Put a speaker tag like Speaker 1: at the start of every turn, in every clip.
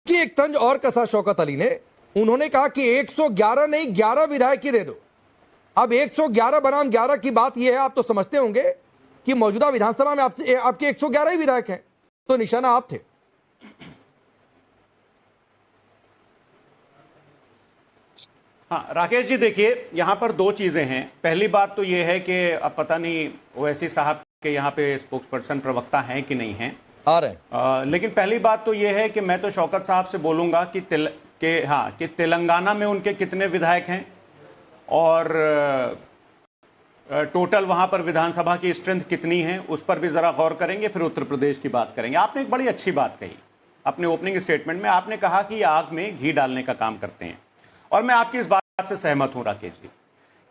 Speaker 1: कि एक तंज और कसा शौकत अली ने, उन्होंने कहा कि 111 नहीं 11 विधायक ही दे दो। अब 111 बनाम 11 की बात यह है, आप तो समझते होंगे कि मौजूदा विधानसभा में आपके 111 ही विधायक हैं, तो निशाना आप थे।
Speaker 2: हाँ राकेश जी, देखिए यहां पर दो चीजें हैं। पहली बात तो यह है कि अब पता नहीं ओवैसी साहब के यहाँ पे स्पोक्स पर्सन प्रवक्ता हैं कि नहीं हैं,
Speaker 1: आ रहे हैं।
Speaker 2: लेकिन पहली बात तो यह है कि मैं तो शौकत साहब से बोलूंगा कि तेलंगाना में उनके कितने विधायक हैं और टोटल वहां पर विधानसभा की स्ट्रेंथ कितनी है, उस पर भी जरा गौर करेंगे, फिर उत्तर प्रदेश की बात करेंगे। आपने एक बड़ी अच्छी बात कही अपने ओपनिंग स्टेटमेंट में। आपने कहा कि आग में घी डालने का काम करते हैं, और मैं आपकी इस बात से सहमत हूं राकेश जी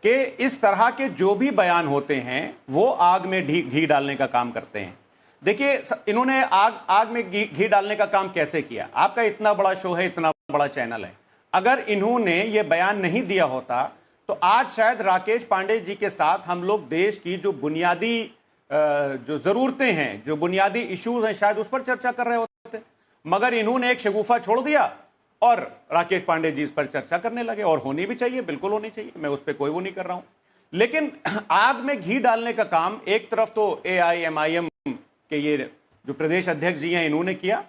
Speaker 2: कि इस तरह के जो भी बयान होते हैं वो आग में घी डालने का काम करते हैं। देखिए इन्होंने आग में घी डालने का काम कैसे किया। आपका इतना बड़ा शो है, इतना बड़ा चैनल है, अगर इन्होंने ये बयान नहीं दिया होता तो आज शायद राकेश पांडे जी के साथ हम लोग देश की जो बुनियादी जो जरूरतें हैं, जो बुनियादी इश्यूज हैं, शायद उस पर चर्चा कर रहे होते। मगर इन्होंने एक शगुफा छोड़ दिया और राकेश पांडे जी इस पर चर्चा करने लगे, और होनी भी चाहिए, बिल्कुल होनी चाहिए, मैं उस पर कोई वो नहीं कर रहा हूं। लेकिन आग में घी डालने का काम एक तरफ तो AIMIM के ये जो प्रदेश अध्यक्ष जी हैं इन्होंने किया,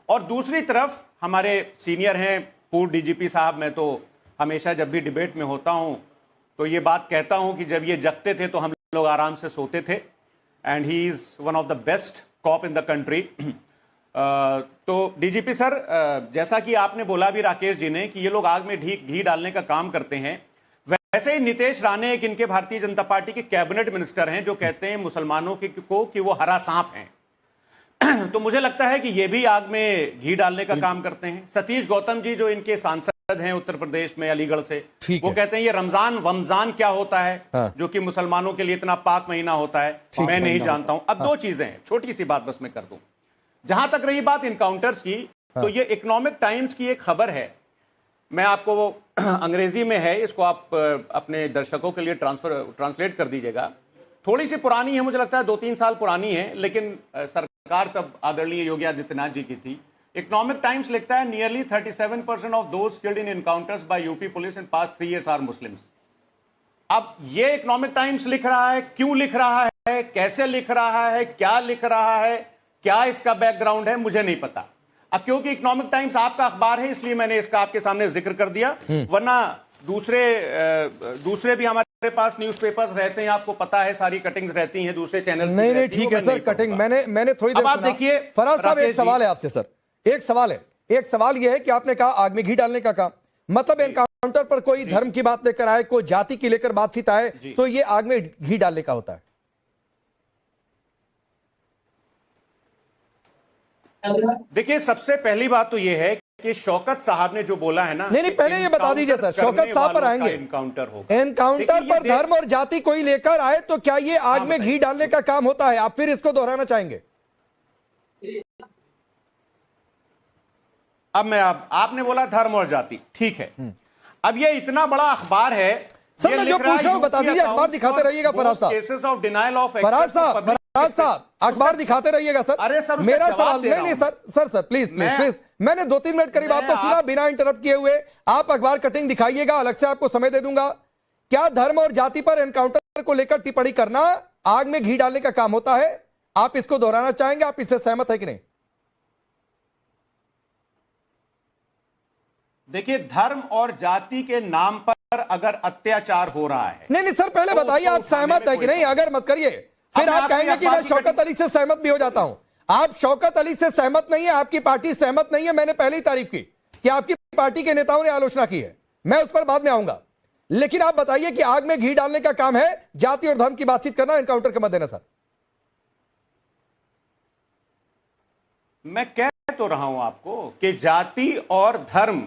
Speaker 2: और दूसरी तरफ हमारे सीनियर हैं पूर्व DGP साहब। मैं तो हमेशा जब भी डिबेट में होता हूं तो ये बात कहता हूं कि जब ये जगते थे तो हम लोग आराम से सोते थे, and he is one of the best cop in the country. तो DGP सर, जैसा कि आपने बोला भी राकेश जी ने कि ये लोग आग में घी डालने का काम करते हैं, वैसे ही नीतीश राणे एक इनके भारतीय जनता पार्टी के कैबिनेट मिनिस्टर हैं जो कहते हैं मुसलमानों को कि वो हरा सांप हैं। तो मुझे लगता है कि ये भी आग में घी डालने का काम करते हैं। सतीश गौतम जी जो इनके सांसद हैं उत्तर प्रदेश में अलीगढ़ से, वो कहते हैं ये रमजान क्या होता है,
Speaker 1: हाँ।
Speaker 2: जो कि मुसलमानों के लिए इतना पाक महीना होता है, मैं नहीं जानता हूं। अब दो चीजें हैं, छोटी सी बात बस मैं कर दूं। जहां तक रही बात इनकाउंटर्स की, तो ये इकोनॉमिक टाइम्स की एक खबर है, मैं आपको वो अंग्रेजी में है, इसको आप अपने दर्शकों के लिए ट्रांसलेट कर दीजिएगा। थोड़ी सी पुरानी है, मुझे लगता है 2-3 साल पुरानी है, लेकिन सरकार तब आदरणीय योगी आदित्यनाथ जी की थी। इकोनॉमिक टाइम्स लिखता है nearly 37% of those killed in encounters by UP police in past 3 years are Muslims. अब ये इकोनॉमिक टाइम्स लिख रहा है, क्यों लिख रहा है, कैसे लिख रहा है, क्या लिख रहा है, क्या इसका बैकग्राउंड है, मुझे नहीं पता। अब क्योंकि इकोनॉमिक टाइम्स आपका अखबार है इसलिए मैंने इसका आपके सामने जिक्र कर दिया, वरना दूसरे भी हमारे पास न्यूज़पेपर्स रहते हैं, आपको पता है, सारी कटिंग्स रहती हैं दूसरे चैनल।
Speaker 1: नहीं ठीक है सर, कटिंग मैंने थोड़ी देर।
Speaker 2: अब आप देखिए
Speaker 1: फराज साहब, एक सवाल है आपसे सर, एक सवाल यह है कि आपने कहा आग में घी डालने का काम, मतलब एनकाउंटर पर कोई धर्म की बात लेकर आए, कोई जाति की लेकर बातचीत आए, तो ये आग में घी डालने का होता है।
Speaker 2: देखिए सबसे पहली बात तो यह है कि शौकत साहब ने जो बोला है ना,
Speaker 1: नहीं पहले ये बता दीजिए सर, शौकत साहब पर आएंगे। एनकाउंटर पर धर्म और जाति कोई लेकर आए तो क्या ये आग में घी डालने का काम होता है? आप फिर इसको दोहराना चाहेंगे?
Speaker 2: अब आपने बोला धर्म और जाति, ठीक है। अब ये इतना बड़ा अखबार है
Speaker 1: सर, मैं जो पूछ रहा हूं बता दीजिए, अखबार दिखाते रहिएगा फराज साहब।
Speaker 2: Cases of denial of
Speaker 1: Faraz साहब अखबार दिखाते रहिएगा सर।
Speaker 2: अरे सर,
Speaker 1: मेरा सवाल नहीं सर प्लीज मैंने 2-3 मिनट करीब आपको सुना बिना इंटरप्ट किए हुए। आप अखबार कटिंग दिखाइएगा, अलग से आपको समय दे दूंगा। क्या धर्म और जाति पर एनकाउंटर को लेकर टिप्पणी करना आग में घी डालने का काम होता है? आप इसको दोहराना चाहेंगे? आप इससे सहमत है कि नहीं?
Speaker 2: देखिए, धर्म और जाति के नाम पर अगर अत्याचार हो रहा है,
Speaker 1: नहीं सर, पहले बताइए आप सहमत है कि नहीं? अगर मत करिए फिर आप कहेंगे कि मैं शौकत अली से सहमत भी हो जाता हूं। आप शौकत अली से सहमत नहीं है, आपकी पार्टी सहमत नहीं है। मैंने पहले ही तारीफ की कि आपकी पार्टी के नेताओं ने आलोचना की है, मैं उस पर बाद में आऊंगा। लेकिन आप बताइए कि आग में घी डालने का काम है जाति और धर्म की बातचीत करना एनकाउंटर के मद्देनजर?
Speaker 2: मैं कह तो रहा हूं आपको कि जाति और धर्म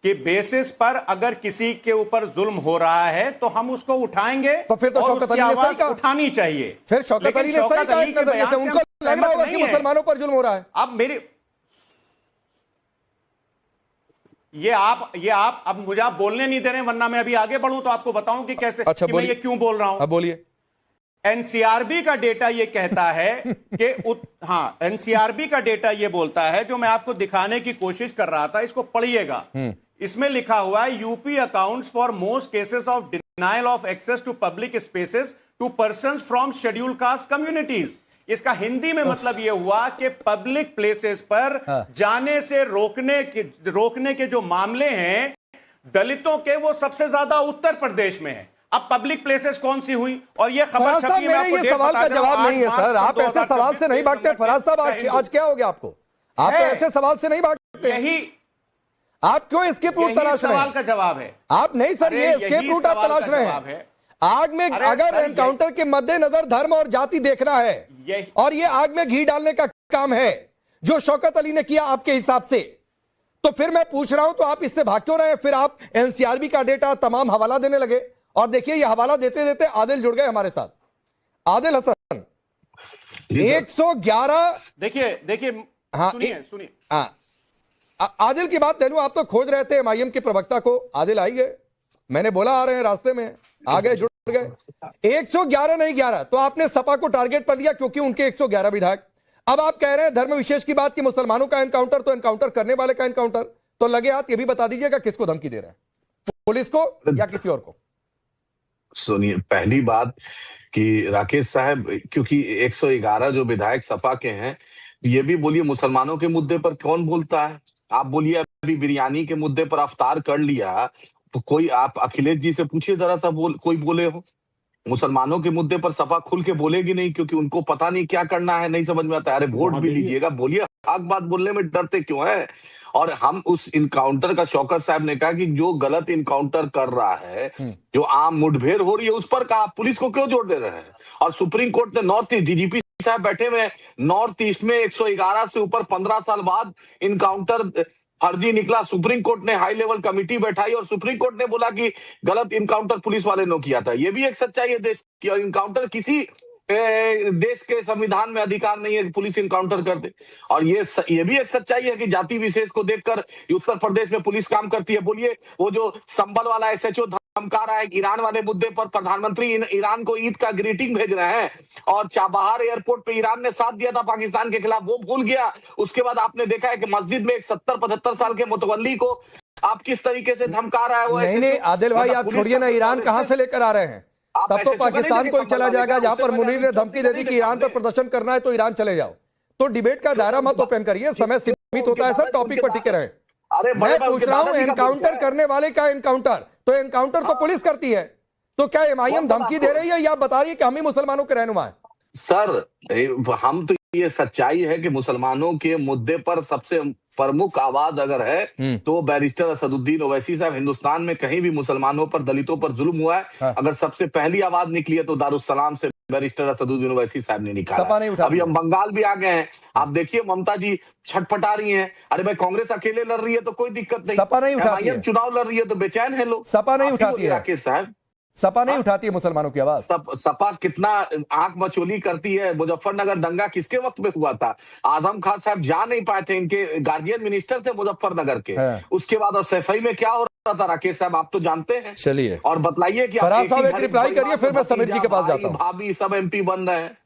Speaker 2: के बेसिस पर अगर किसी के ऊपर जुल्म हो रहा है तो हम उसको उठाएंगे।
Speaker 1: तो फिर तो शौकत अली ने सही कहा,
Speaker 2: उठानी चाहिए।
Speaker 1: फिर शौकत अली ने सही कहा, उनको लग रहा होगा कि मुसलमानों पर जुल्म हो रहा है।
Speaker 2: अब मुझे आप बोलने नहीं दे रहे, वरना मैं अभी आगे बढ़ूं तो आपको बताऊं कि कैसे,
Speaker 1: अच्छा,
Speaker 2: कि मैं ये क्यों बोल रहा हूं।
Speaker 1: अब बोलिए।
Speaker 2: एनसीआरबी का डेटा ये कहता है कि एनसीआरबी का डेटा ये बोलता है, जो मैं आपको दिखाने की कोशिश कर रहा था, इसको पढ़िएगा। इसमें लिखा हुआ है, UP accounts for most cases of denial of access to public spaces to persons from schedule caste communities. इसका हिंदी में मतलब यह हुआ कि पब्लिक प्लेसेस पर जाने से रोकने के जो मामले हैं दलितों के, वो सबसे ज्यादा उत्तर प्रदेश में है। अब पब्लिक प्लेसेस कौन सी हुई, और ये खबर छपी है।
Speaker 1: मेरे ये सवाल का जवाब नहीं है सर, आप ऐसे सवाल से नहीं भागते। फराज साहब, आज क्या हो गया आपको? आप तो ऐसे सवाल से नहीं भागते।
Speaker 2: यही
Speaker 1: आप क्यों स्केप रूट तलाश रहे हैं?
Speaker 2: सवाल का जवाब है।
Speaker 1: आप नहीं सर, ये स्केप रूट आप तलाश रहे हैं। आग में अगर एनकाउंटर के मद्देनजर धर्म और जाति देखना है, और ये आग में घी डालने का काम है जो शौकत अली ने किया आपके हिसाब से, तो फिर मैं पूछ रहा हूं, तो आप इससे भाग क्यों रहे हैं? फिर आप एनसीआरबी का डेटा तमाम हवाला देने लगे, और देखिए ये हवाला देते देते आदिल जुड़ गए हमारे साथ। आदिल हसन 111।
Speaker 2: देखिए
Speaker 1: हाँ,
Speaker 2: सुनिए
Speaker 1: हाँ, आदिल की बात ले लूं। आप तो खोज रहे थे एमआईएम के प्रवक्ता को, आदिल आई गए, मैंने बोला आ रहे हैं, रास्ते में आ गए, जुड़ गए। 111 नहीं 11, तो आपने सपा को टारगेट पर लिया क्योंकि उनके 111 विधायक। अब आप कह रहे हैं धर्म विशेष की बात की, मुसलमानों का एनकाउंटर, तो एनकाउंटर करने वाले का एनकाउंटर। तो लगे हाथ ये भी बता दीजिएगा किसको धमकी दे रहे हैं, पुलिस को या किसी और को?
Speaker 3: सुनिए, पहली बात कि राकेश साहब, क्योंकि 111 जो विधायक सपा के हैं, ये भी बोलिए मुसलमानों के मुद्दे पर कौन बोलता है? आप बोलिए अभी बिरयानी के मुद्दे पर अफ्तार कर लिया, तो कोई आप अखिलेश जी से पूछिए जरा सा, कोई बोले हो? मुसलमानों के मुद्दे पर सपा खुल के बोलेगी नहीं, क्योंकि उनको पता नहीं क्या करना है, नहीं समझ में आता है। अरे वोट भी लीजिएगा, बोलिए, हक बात बोलने में डरते क्यों है? और हम उस इनकाउंटर का, शौकत साहब ने कहा कि जो गलत इनकाउंटर कर रहा है, जो आम मुठभेड़ हो रही है, उस पर कहा पुलिस को क्यों जोड़ दे रहे हैं? और सुप्रीम कोर्ट ने नॉर्थ ईस्ट, डीजीपी साहब बैठे हुए, नॉर्थ ईस्ट में 111 से ऊपर 15 साल बाद इनकाउंटर फर्जी निकला। सुप्रीम कोर्ट ने हाई लेवल कमेटी बैठाई और सुप्रीम कोर्ट ने बोला कि गलत इनकाउंटर पुलिस वाले ने किया था। ये भी एक सच्चाई है देश की, और इनकाउंटर किसी देश के संविधान में अधिकार नहीं है कि पुलिस इनकाउंटर कर दे। और ये भी एक सच्चाई है कि जाति विशेष को देखकर उत्तर प्रदेश में पुलिस काम करती है। बोलिए, वो जो संबल वाला एसएचओ धमका रहा है ईरान वाले मुद्दे पर, प्रधानमंत्री ईरान को ईद का ग्रीटिंग भेज रहे हैं, और चाबहार एयरपोर्ट पे ईरान ने साथ दिया था पाकिस्तान के खिलाफ, वो भूल गया। उसके बाद आपने देखा है कि मस्जिद में एक 70-75 साल के मुतवल्ली को आप किस तरीके से धमका रहा है वो।
Speaker 1: नहीं आदिल भाई, आप छोड़िए ना, ईरान कहां से लेकर आ रहे हैं? तब तो पाकिस्तान को ही चला जाएगा, जहां पर मुनीर ने धमकी दे दी कि ईरान पर प्रदर्शन करना है तो ईरान चले जाओ। तो डिबेट का दायरा मत ओपन करिए, समय सीमित होता है सर, टॉपिक पर टिके रहे। मैं पूछ रहा हूं, एनकाउंटर करने वाले का एनकाउंटर, तो एनकाउंटर तो पुलिस करती है, तो क्या एमआईएम धमकी दे रही है या बता रही है कि हम ही मुसलमानों के रहनुमा हैं?
Speaker 3: सर, हम तो, ये सच्चाई है कि मुसलमानों के मुद्दे पर सबसे प्रमुख आवाज अगर है तो बैरिस्टर असदुद्दीन ओवैसी साहब। हिंदुस्तान में कहीं भी मुसलमानों पर, दलितों पर जुल्म हुआ है, अगर सबसे पहली आवाज निकली है तो दारुस्सलाम से बैरिस्टर असदुद्दीन ओवैसी साहब ने निकाला। अभी हम बंगाल भी आ गए हैं, आप देखिए ममता जी छटपटा रही हैं। अरे भाई, कांग्रेस अकेले लड़ रही है तो कोई दिक्कत नहीं,
Speaker 1: सपा नहीं उठाती है।
Speaker 3: चुनाव लड़ रही है तो बेचैन है लोग।
Speaker 1: सपा नहीं उठाती है
Speaker 3: राकेश साहब,
Speaker 1: सपा नहीं उठाती है मुसलमानों की आवाज।
Speaker 3: सपा कितना आंख मचोली करती है। मुजफ्फरनगर दंगा किसके वक्त में हुआ था? आजम खान साहब जा नहीं पाए थे, इनके गार्जियन मिनिस्टर थे मुजफ्फरनगर के। उसके बाद और सैफई में क्या हो रहा था राकेश साहब, आप तो जानते हैं।
Speaker 1: चलिए
Speaker 3: और बतलाइए कि
Speaker 1: फराज साहब एक रिप्लाई करिए, फिर मैं समीर जी के पास जाता हूं।
Speaker 3: भाभी सब एमपी बन रहे हैं।